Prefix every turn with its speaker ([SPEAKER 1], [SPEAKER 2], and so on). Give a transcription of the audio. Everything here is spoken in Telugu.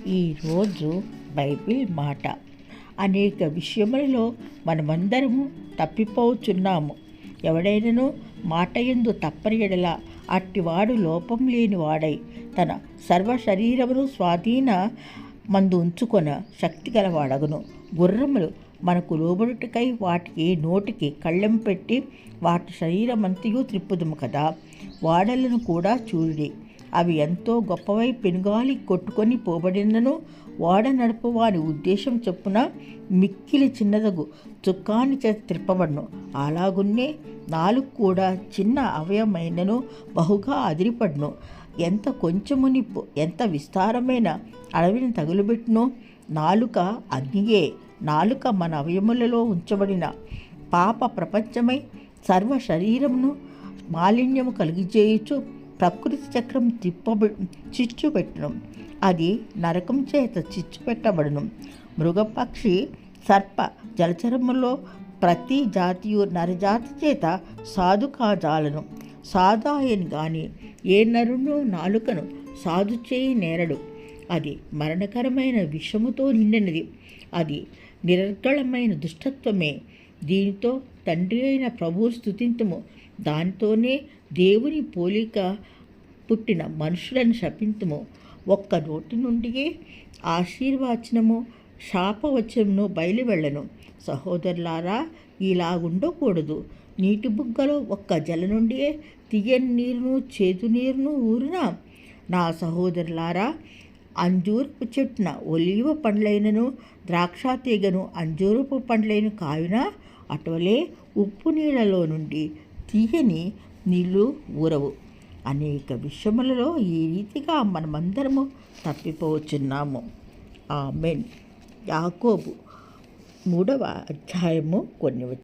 [SPEAKER 1] ఈరోజు బైబిల్ మాట. అనేక విషయములలో మనమందరము తప్పిపోచున్నాము. ఎవడైనను మాట యందు తప్పని ఎడల అట్టివాడు లోపం లేని వాడై తన సర్వ శరీరమును స్వాధీన మందు ఉంచుకొన శక్తి గలవాడగును. గుర్రములు మనకు లోబడుటకై వాటికి నోటికి కళ్ళెం పెట్టి వాటి శరీరమంతయు త్రిప్పుదుము కదా. వాడలను కూడా చూడి, అవి ఎంతో గొప్పవై పెనుగాలి కొట్టుకొని పోబడినను వాడ నడుపు వారి ఉద్దేశం చొప్పున మిక్కిలి చిన్నదగు చుక్కాని చేత త్రిప్పబడును. అలాగున్నే నాలుగు కూడా చిన్న అవయమైనను బహుగా అదిరిపడును. ఎంత కొంచెము నిప్పు ఎంత విస్తారమైన అడవిని తగులుబెట్టునో. నాలుక అగ్నియే. నాలుక మన అవయములలో ఉంచబడిన పాప ప్రపంచమై సర్వ శరీరమును మాలిన్యము కలిగిచేయుచు ప్రకృతి చక్రం చిచ్చు పెట్టును. అది నరకం చేత చిచ్చు పెట్టబడును. మృగపక్షి సర్ప జలచరములో ప్రతి జాతియు నరజాతి చేత సాధు కాజాలను. సాధాయని గాని ఏ నరును నాలుకను సాధు చేయి నేరడు. అది మరణకరమైన విషముతో నిండినది. అది నిరర్గళమైన దుష్టత్వమే. దీనితో తండ్రి అయిన ప్రభువు స్తుతింతుము. దానితోనే దేవుని పోలిక పుట్టిన మనుషులను శపింతుము. ఒక్క నోటి నుండియే ఆశీర్వచనము శాపవచనమును బయలువెళ్ళను. సహోదరులారా, ఇలాగుండకూడదు. నీటి బుగ్గలో ఒక్క జల నుండియే తీయని నీరును చేదు నీరును ఊరునా? నా సహోదరులారా, అంజూరపు చెట్టున ఒలీవ పండ్లైనను ద్రాక్ష తీగను అంజూరపు పండ్లైన కాయునా? అటువలే ఉప్పు నీళ్ళలో నుండి తీయని నీళ్ళు ఊరవు. అనేక విషయములలో ఈ రీతిగా మనమందరము తప్పిపోవచ్చున్నాము. ఆమేన్. యాకోబు 3వ అధ్యాయము కొన్ని